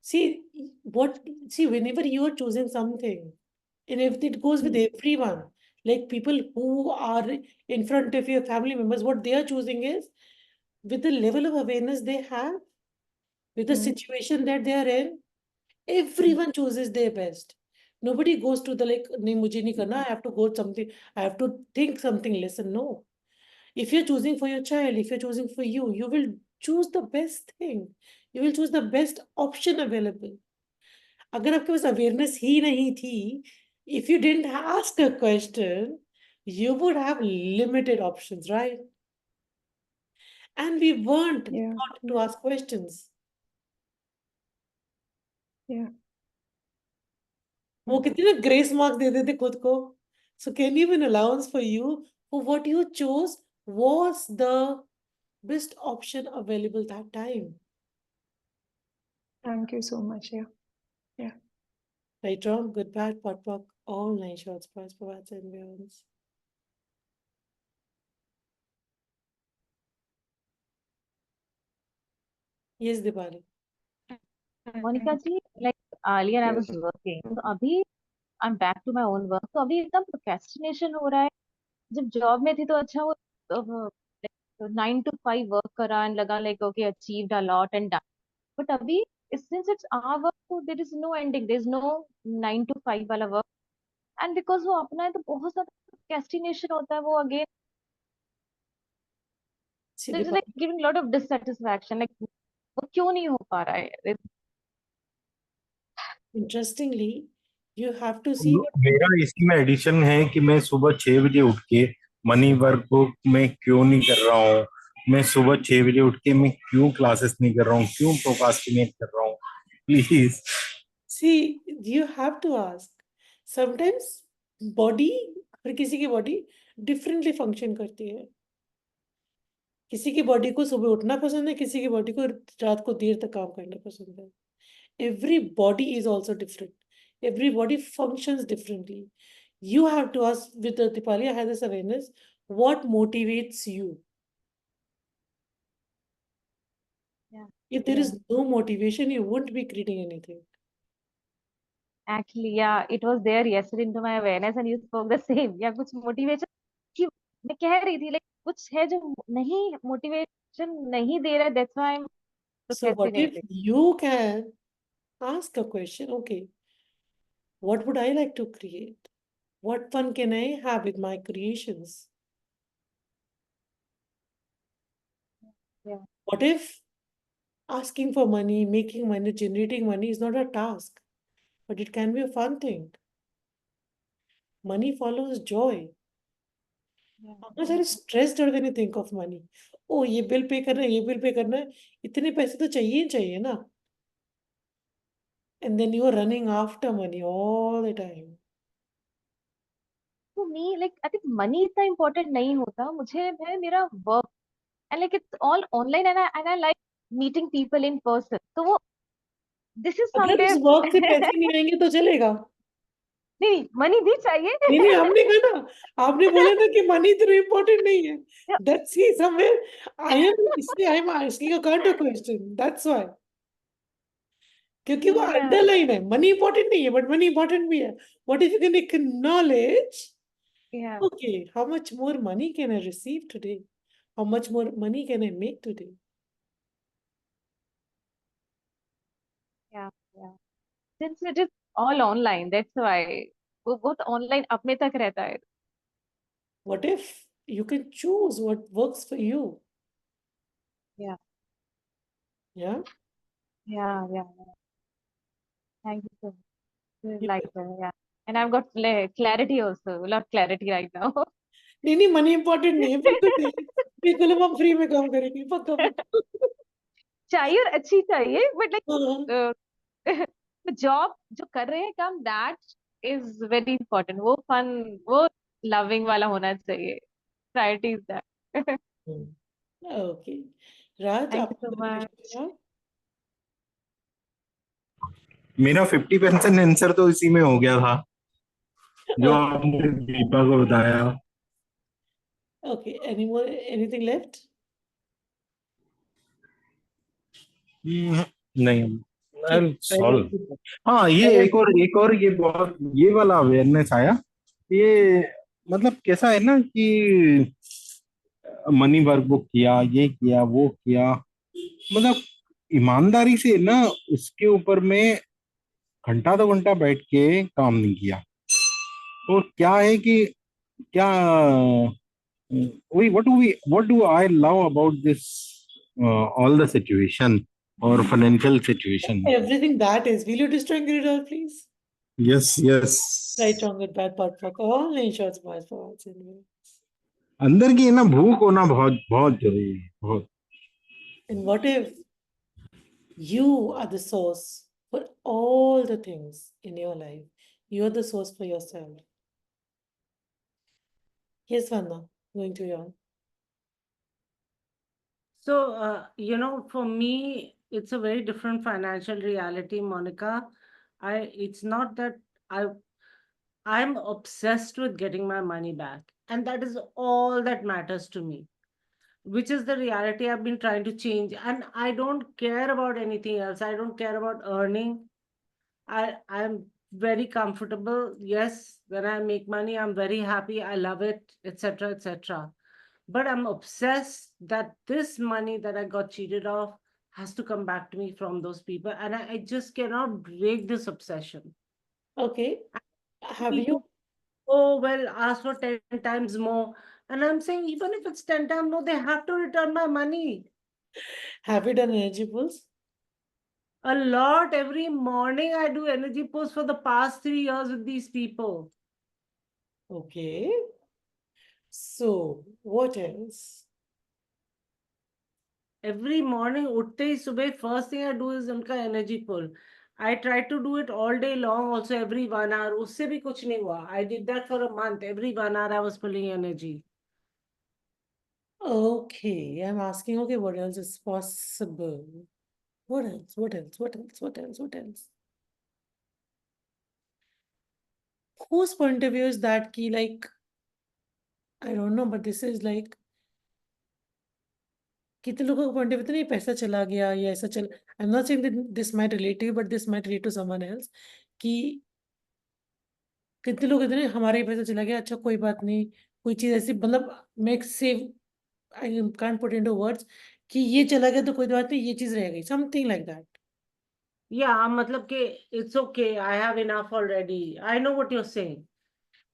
See, whenever you are choosing something, and if it goes with everyone, like people who are in front of your family members, what they are choosing is with the level of awareness they have, with the situation that they are in, everyone chooses their best. Nobody goes to the like, nahi, mujhe nahi karna, I have to go something, I have to think something, listen, no. If you're choosing for your child, if you're choosing for you, you will choose the best thing. You will choose the best option available. अगर आपके पास awareness ही नहीं थी, If you didn't ask a question, you would have limited options, right? And we weren't Yeah. taught to ask questions. Yeah. वो कितने ना grace mark दे देते खुद को. So can you give an allowance for you for what you chose was the best option available that time? Thank you so much. Yeah. Yeah. Right, wrong, good, bad, pot, pock, all 9 shots, prize, provides, and beyonds. Yes, Dipali. Monika ji, like earlier I was Yes. working, तो अभी I'm back to my own work, तो अभी एकदम procrastination हो रहा है. जब job में थी तो अच्छा वो 9 to 5 वर्क करा and लगा like okay achieved a lot and done. But अभी since it's our work, so there is no ending, there is no 9 to 5 वाला work, and because वो अपना है तो बहुत सारा procrastination होता है वो again. See, So it's Dipali, like giving a lot of dissatisfaction, like वो क्यों नहीं हो पा रहा है. interestingly, you have to see what मेरा इसमें एडिशन है कि मैं सुबह 6 बजे उठ के मनी वर्क बुक में क्यों नहीं कर रहा हूँ, मैं सुबह 6 बजे उठ के मैं क्यों क्लासेस नहीं कर रहा हूँ, क्यों प्रोक्रास्टिनेट कर रहा हूँ, please. see, you have to ask. Sometimes body, हर किसी की body differently function करती है. किसी की बॉडी को सुबह उठना पसंद है, किसी की बॉडी को रात को देर तक काम करना पसंद है. Every body is also different. Every body functions differently. You have to ask, with the Dipali, I have this awareness, what motivates you? Yeah. If there is no motivation, you won't be creating anything. Actually, yeah, it was there yesterday into my awareness and you spoke the same. या कुछ motivation कि मैं कह रही थी like कुछ है जो नहीं motivation नहीं दे रहा है, that's why I'm So what if procrastinating. you can ask a question, okay, what would I like to create? What fun can I have with my creations? Yeah. What if asking for money, making money, generating money is not a task, but it can be a fun thing? Money follows joy. Yeah. How much are you stressed out when you think of money? Oh, ये bill pay करना है, ये bill pay करना है, इतने पैसे तो चाहिए ही चाहिए ना. And then you are running after money all the time. To me, like I think money इतना important नहीं होता. मुझे है मेरा work and like it's all online and I like meeting people in person. तो वो this is अगर उस somewhere वर्क से पैसे नहीं आएंगे तो चलेगा. नहीं मनी भी चाहिए. नहीं हमने कहा ना, आपने बोला ना कि मनी इतना इम्पोर्टेंट नहीं है. That's see somewhere I am asking a counter question. That's why. क्योंकि वो Yeah. अंडरलाइन है. मनी इंपॉर्टेंट नहीं है बट मनी इंपॉर्टेंट भी है. What if you can acknowledge, Yeah. okay, how much more money can I receive today? How much more money can I make today? Yeah. Yeah. Since it is all online, that's why वो बहुत online अपने तक रहता है. What if you can choose what works for you? Yeah. Yeah. Yeah. Yeah. Thank you so much. You Like yeah. And I've got clarity also. A lot of clarity right now. नहीं money important नहीं है. बिल्कुल हम free में काम करेंगे पक्का पक्का. चाहिए और अच्छी चाहिए बट हाँ. लाइक जॉब जो कर रहे हैं काम दैट इज वेरी इंपॉर्टेंट. वो फन वो लविंग वाला होना चाहिए. Priority is that. Okay Raj, thank you आपका सो कोई मच. क्वेश्चन है? मेरा 50% आंसर तो इसी में हो गया था जो आपने दीपा को बताया. Okay anything left? नहीं, I'll solve. Payment. हाँ, ये एक और ये बहुत ये वाला अवेयरनेस आया. ये मतलब कैसा है ना कि मनी वर्क बुक किया, ये किया, वो किया, मतलब ईमानदारी से ना उसके ऊपर में घंटा 2 घंटा बैठ के काम नहीं किया. तो क्या है कि क्या what do I love about this all the situation or financial situation? Everything that is. Will you destroy it all, please? Yes, yes. Right, wrong, good, bad, POD, POC. All nine shorts, boys, forwards, and videos. अंदर की ना भूख होना बहुत बहुत जरूरी है, बहुत. And what if you are the source for all the things in your life? You're the source for yourself. Yes, Vanna, going to you. So, for me, it's a very different financial reality, Monica. It's not that I'm obsessed with getting my money back, and that is all that matters to me, which is the reality I've been trying to change. And I don't care about anything else. I don't care about earning. I'm very comfortable. Yes, when I make money, I'm very happy. I love it, etc., etc. But I'm obsessed that this money that I got cheated of has to come back to me from those people, and I just cannot break this obsession. Okay. Have you? People, oh well, ask for 10 times more, and I'm saying even if it's 10 times more, they have to return my money. Have you done energy pulls? A lot. Every morning I do energy pulls for the past 3 years with these people. Okay. So, what else? Every morning, उठते ही सुबह, first thing I do is उनका energy pull. I try to do it all day long, also every 1 hour. उससे भी कुछ नहीं हुआ. I did that for a month. Every 1 hour I was pulling energy. Okay, I'm asking, okay, what else is possible? What else? What else? What else? What else? What else? Whose point of view is that key? Like, I don't know, but this is like, कितने लोगों का point of view नहीं पैसा चला गया या ऐसा चल I am not saying that this might relate to but this might relate to someone else कि कितने लोग कहते हैं हमारा ही पैसा चला गया अच्छा कोई बात नहीं कोई चीज ऐसी मतलब make save I can't put into words कि ये चला गया तो कोई बात नहीं ये चीज रह गई समथिंग लाइक दैट Yeah, मतलब कि it's okay. I have enough already. I know what you're saying.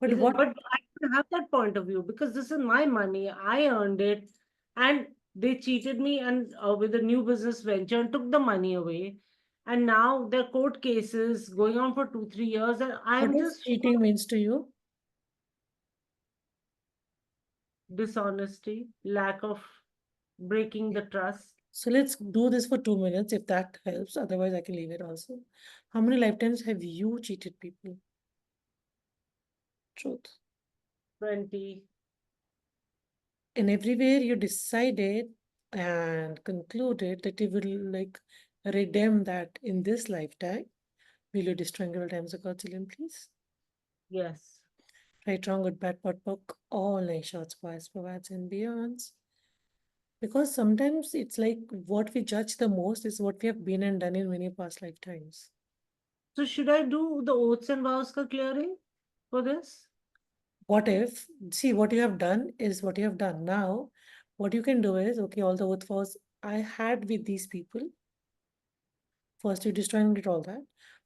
But what But I don't have that point of view because this is my money. I earned it, and they cheated me and with a new business venture and took the money away. And now there are court cases going on for 2-3 years, and what I'm is just cheating means to you dishonesty, lack of breaking the trust. so let's do this for 2 minutes if that helps otherwise I can leave it also how many lifetimes have you cheated people truth 20. and everywhere you decided and concluded that you will like redeem that in this lifetime. Will you destroy several times a Godzillion, please? Yes. Right, wrong, good, bad, pot, poke, all nine shots, boys, provides, and beyonds. Because sometimes it's like what we judge the most is what we have been and done in many past lifetimes. So should I do the oaths and vows ka clearing for this? What if, see, what you have done is what you have done. Now, what you can do is, okay, all the oath vows I had with these people. First, you destroy and get all that.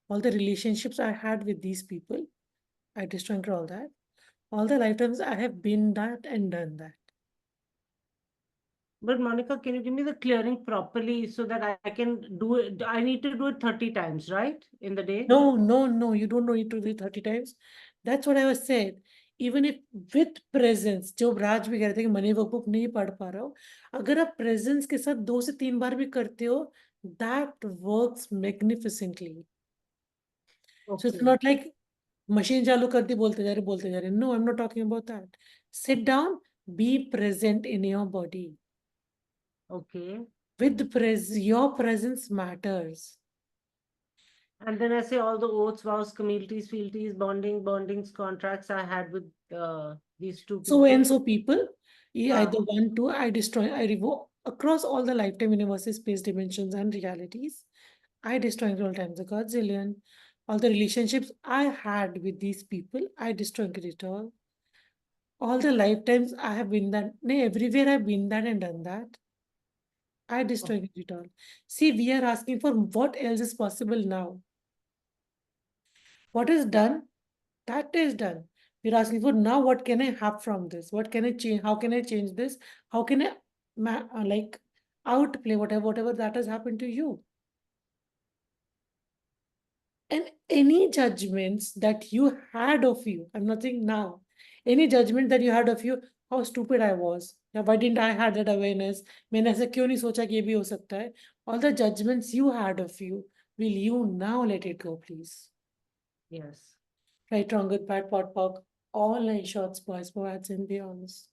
All the relationships I had with these people, I destroy and get all that. All the lifetimes I have been that and done that. But Monica, can you give me the clearing properly so that I can do it? I need to do it 30 times, right? In the day? No, no, no, you don't need to do it 30 times. That's what I was said. Even if with presence, जो राज भी कह रहे थे कि money workbook नहीं पढ़ पा रहा हो, अगर आप presence के साथ 2 से 3 बार भी करते हो, that works magnificently. So it's Okay. not like machine चालू कर दी बोलते जा रहे. No, I'm not talking about that. Sit down, be present in your body. Okay. With your presence matters. And then I say all the oaths, vows, communities, fealties, bondings, contracts I had with these two So and people. so people, Ah. either 1, 2, I destroy, I revoke across all the lifetime universes, space dimensions, and realities. I destroy all times a Godzillion. All the relationships I had with these people, I destroy it all. All the lifetimes I have been that, everywhere I've been that and done that. I destroy it all. See, we are asking for what else is possible now. What is done, that is done. We're asking for now, what can I have from this? What can I change? How can I change this? How can I like outplay whatever that has happened to you? And any judgments that you had of you, I'm not saying now, any judgment that you had of you, how stupid I was, या why didn't I had that awareness, मैंने ऐसा क्यों नहीं सोचा कि ये भी हो सकता है, all the judgments you had of you, will you now let it go, please? Yes. Right, wrong, good, bad, pot, pock, all nine shots, boys, boys, and be honest.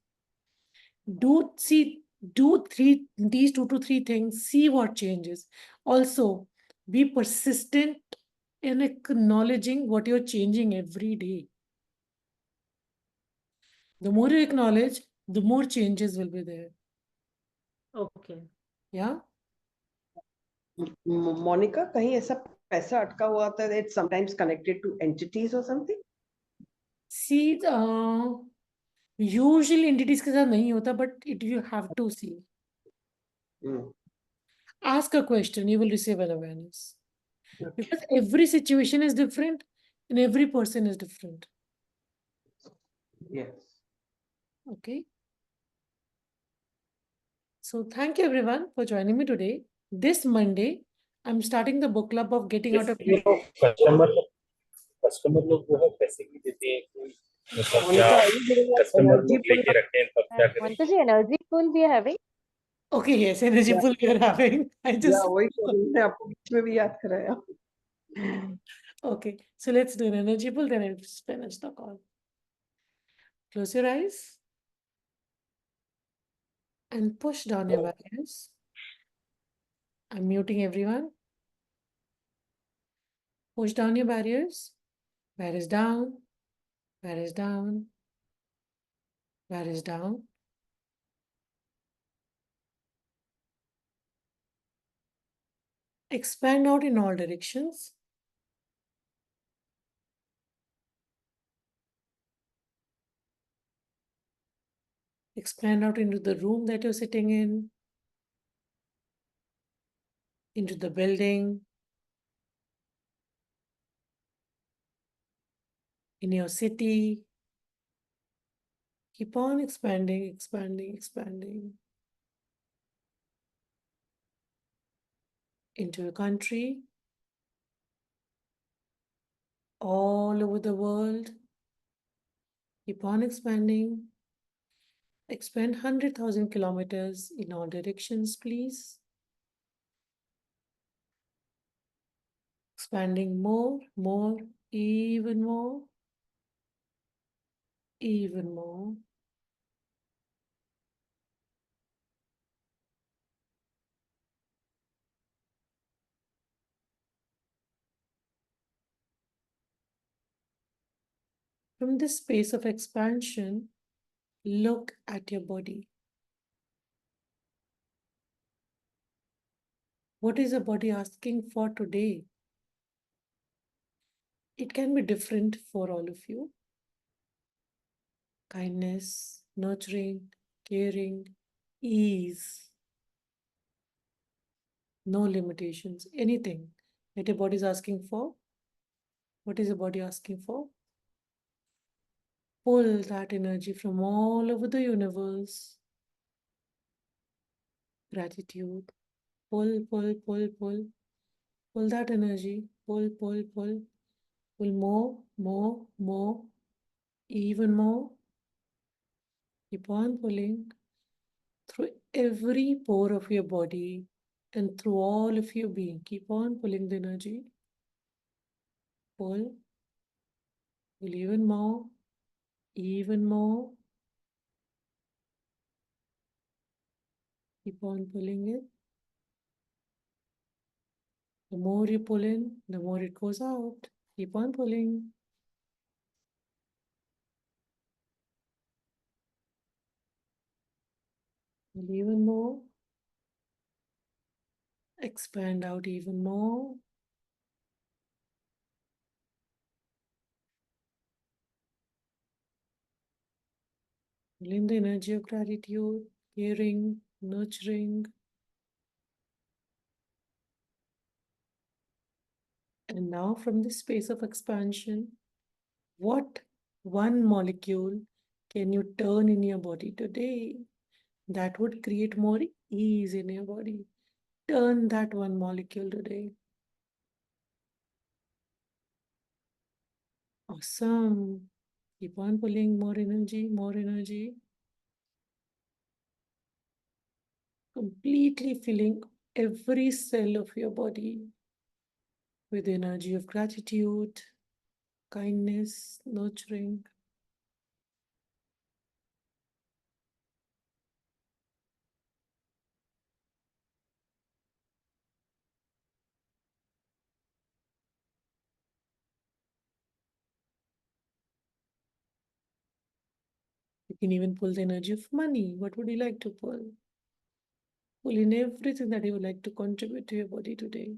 Do these 2 to 3 things, see what changes. Also, be persistent in acknowledging what you're changing every day. The more you acknowledge, the more changes will be there. Okay. Yeah? Monika, कहीं ऐसा पैसा अटका हुआ होता है, it's sometimes connected to entities or something? See, usually entities के साथ नहीं होता, but you have to see. Ask a question, you will receive an awareness. Because every situation is different and every person is different. Yes. Okay. So thank you everyone for joining me today. This Monday, I'm starting the book club of getting out of. Customer लोग जो है पैसे भी देते हैं कोई मतलब मोनिका, क्या are you giving us customer energy लोग लेके रखते हैं तब क्या करें Montaji, energy pool we are having. Okay, yes, energy Yeah. pool we are having. I just Yeah, वही तो मैंने आपको बीच में भी याद कराया. okay. So let's do an energy pool, then I'll finish the call. Close your eyes and push down your barriers. I'm muting everyone. Push down your barriers. Barriers down. Barriers down. Barriers down. Expand out in all directions. Expand out into the room that you're sitting in, into the building, in your city. Keep on expanding, expanding, expanding. Into your country, all over the world. Keep on expanding. Expand 100,000 kilometers in all directions, please. Expanding more, more, even more, even more. From this space of expansion, look at your body. What is the body asking for today? It can be different for all of you. Kindness, nurturing, caring, ease. No limitations, anything that your body is asking for. What is your body asking for? Pull that energy from all over the universe. Gratitude. Pull, pull, pull, pull. Pull that energy. Pull, pull, pull. Pull more, more, more. Even more. Keep on pulling through every pore of your body and through all of your being. Keep on pulling the energy. Pull. Pull even more. Even more. Keep on pulling it. The more you pull in, the more it goes out. Keep on pulling. Pull even more. Expand out even more. Pull in the energy of gratitude, caring, nurturing. And now from this space of expansion, what one molecule can you turn in your body today that would create more ease in your body? Turn that one molecule today. Awesome. Keep on pulling more energy, more energy. Completely filling every cell of your body with the energy of gratitude, kindness, nurturing. You can even pull the energy of money. What would you like to pull? Pull in everything that you would like to contribute to your body today.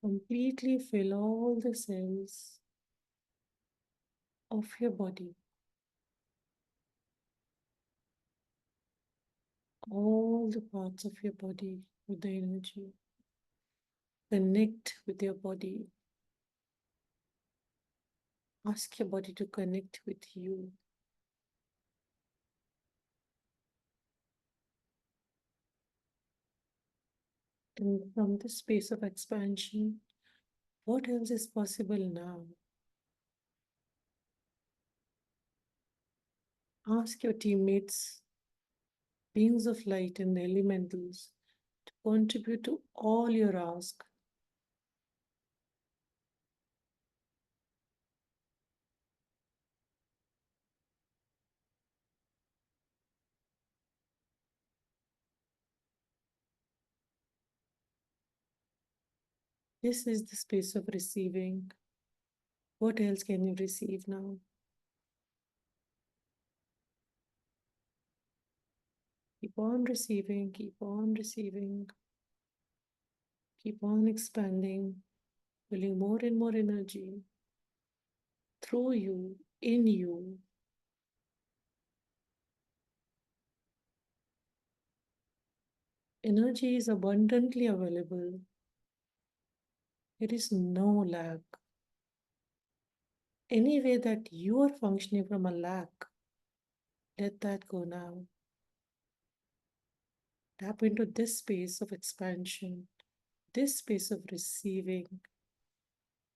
Completely fill all the cells of your body, all the parts of your body with the energy. Connect with your body. Ask your body to connect with you. And from this space of expansion, what else is possible now? Ask your teammates, beings of light and the elementals, to contribute to all your ask. This is the space of receiving. What else can you receive now? Keep on receiving, keep on receiving. Keep on expanding, filling more and more energy through you, in you. Energy is abundantly available. There is no lack. Any way that you are functioning from a lack, let that go now. Tap into this space of expansion, this space of receiving,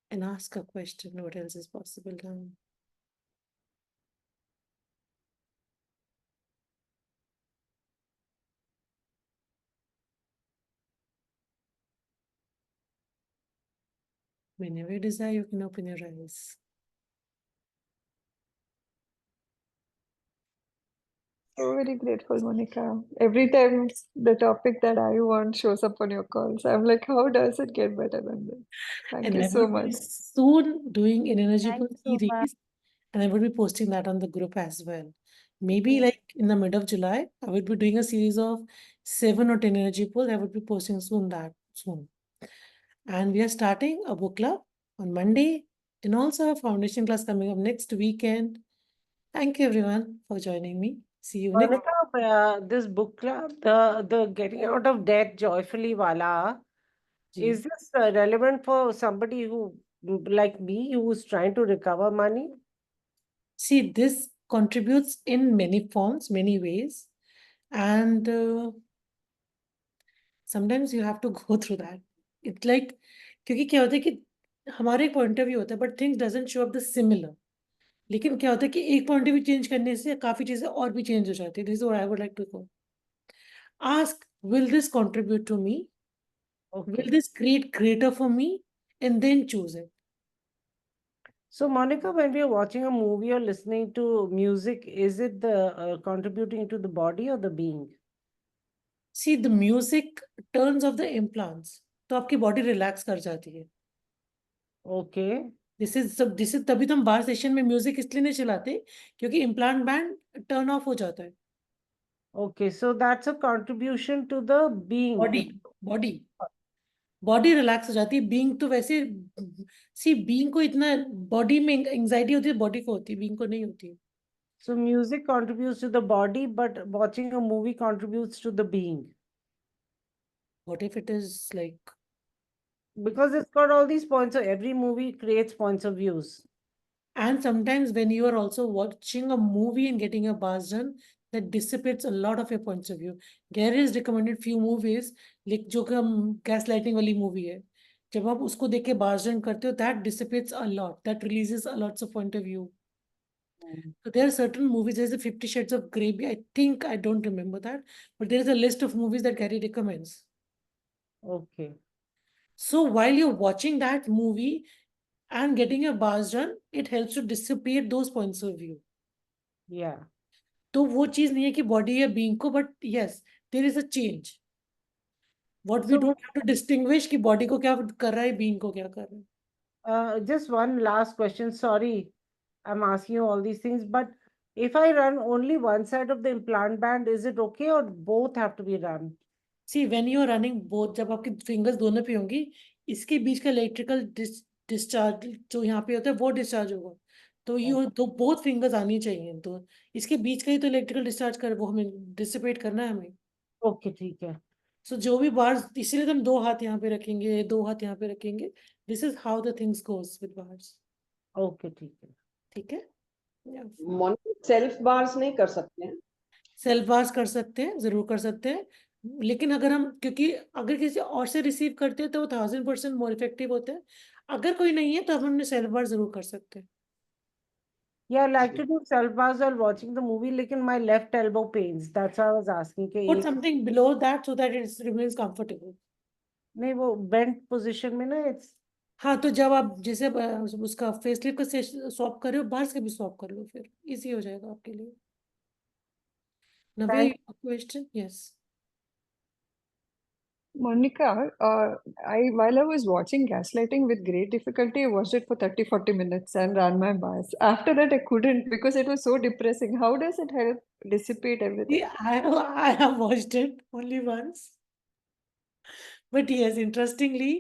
and ask a question. What else is possible now? Whenever you desire, you can open your eyes. So very grateful, Monica. Every time the topic that I want shows up on your calls, I'm like, how does it get better than this? Thank And you I so will be much. soon doing an energy Thank pull you so much. series, and I will be posting that on the group as well. Maybe like in the mid of July, I will be doing a series of 7 or 10 energy pulls. I will be posting soon. And we are starting a book club on Monday, and also a foundation class coming up next weekend. Thank you everyone for joining me. See you next. Monica, this book club, the Getting Out of Debt Joyfully Wala, is this relevant for somebody who, like me, who is trying to recover money? See, this contributes in many forms, many ways, and sometimes you have to go through that. It's like, क्योंकि क्या होता है कि हमारा एक point of view होता है but things doesn't show up the similar. लेकिन क्या होता है कि एक पॉइंट ऑफ व्यू चेंज करने से काफी चीजें और भी चेंज हो जाती है. This is what I would like to go. Ask, will this contribute to me? Will this create greater for me? And then choose it. So, Monica, when we are watching a movie or listening to music, is it the contributing to the body or the being? See, the music turns off the implants. तो आपकी body relax कर जाती है. Okay. This is तभी तो हम बार session में music इसलिए नहीं चलाते क्योंकि इम्प्लांट बैंड टर्न ऑफ हो जाता है. Okay, so that's a contribution to the being. Body relax हो जाती है. बीइंग तो वैसे सी बीइंग को इतना बॉडी में एंजाइटी होती है, बॉडी को होती है, बीइंग को नहीं होती है. So music contributes to the body, but watching a movie contributes to the being. What if it is like, Because it's got all these points, so every movie creates points of views. and sometimes when you are also watching a movie and getting a bars done, that dissipates a lot of your points of view. Gary has recommended few movies, like जो कि हम gaslighting वाली movie है. जब आप उसको देख के bars done करते हो, that dissipates a lot. That releases a lots of point of view. So there are certain movies. There's a 50 Shades of Grey. I think I don't remember that, but there is a list of movies that Gary recommends. Okay. So while you're watching that movie and getting your bars done, it helps to dissipate those points of view. Yeah. तो वो चीज नहीं है कि body या being को, but yes there is a change. What we So, don't have to distinguish कि body को क्या कर रहा है, बीइंग को क्या कर रहा है. just one last question. Sorry, I'm asking you all these things, but if I run only one side of the implant band, is it okay or both have to be run? See when you are running both, जब आपकी fingers दोनों पे होंगी, इसके बीच का electrical discharge जो यहाँ पे होता है वो डिस्चार्ज होगा. तो यू तो बोथ फिंगर्स आनी चाहिए. तो इसके बीच का ही तो इलेक्ट्रिकल डिस्चार्ज कर, वो हमें डिसिपेट करना है हमें. Okay, ठीक है. सो जो भी बार्स, इसीलिए तो हम 2 हाथ यहाँ पे रखेंगे, 2 हाथ यहाँ पे रखेंगे. This is how the things goes with bars. Okay, ठीक है. ठीक है. सेल्फ बार्स नहीं कर सकते हैं? सेल्फ बार्स कर सकते हैं, जरूर कर सकते हैं. लेकिन अगर हम, क्योंकि अगर किसी और से रिसीव करते हैं तो वो 1000% मोर इफेक्टिव होते हैं. अगर कोई नहीं है तो हम अपने सेल्फ बार जरूर कर सकते हैं. Yeah, I like to do self bars while watching the movie, लेकिन my left elbow pains. That's why I was asking कि Put एक something below that so that it remains comfortable. नहीं वो bent position में ना it's हाँ, तो जब आप जैसे उसका फेसलिफ्ट का स्वैप कर रहे हो, बार्स का भी स्वैप कर लो, फिर इजी हो जाएगा आपके लिए. Navya, Thank- your question? Yes. Monica, while I was watching Gaslighting with great difficulty, I watched it for 30-40 minutes and ran my bars. After that, I couldn't because it was so depressing. How does it help dissipate everything? I have watched it only once. But yes, interestingly,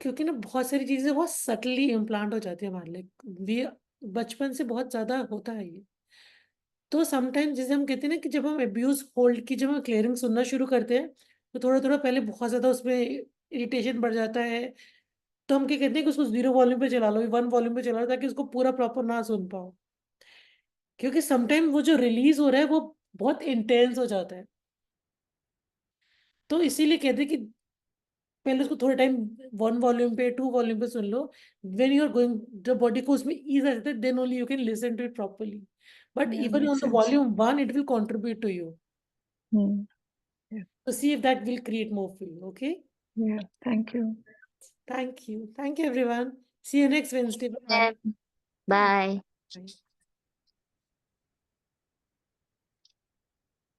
क्योंकि ना बहुत सारी चीजें बहुत subtly implant हो जाती है हमारे लिए. बचपन से बहुत ज्यादा होता है ये. तो समटाइम जैसे हम कहते हैं ना कि जब हम अब्यूज होल्ड की, जब हम क्लियरिंग सुनना शुरू करते हैं, तो थोड़ा थोड़ा पहले बहुत ज्यादा उसमें इरिटेशन बढ़ जाता है. तो हम क्या कहते हैं कि उसको 0 वॉल्यूम पे चला लो, 1 वॉल्यूम पे चला लो, ताकि उसको पूरा प्रॉपर ना सुन पाओ. क्योंकि समटाइम वो जो रिलीज हो रहा है वो बहुत इंटेंस हो जाता है. तो इसीलिए कहते हैं कि पहले उसको थोड़ा टाइम 1 वॉल्यूम पे, 2 वॉल्यूम पे सुन लो. व्हेन यू आर गोइंग, जब बॉडी को उसमें ईज आ जाता है, then only you can listen to it properly. But Yeah, even on makes the sense. Volume 1 it will contribute to you. Yeah, So see if that will create more for you. Okay. yeah. Thank you. Thank you. Thank you, everyone. See you next Wednesday. Bye. Bye. Bye.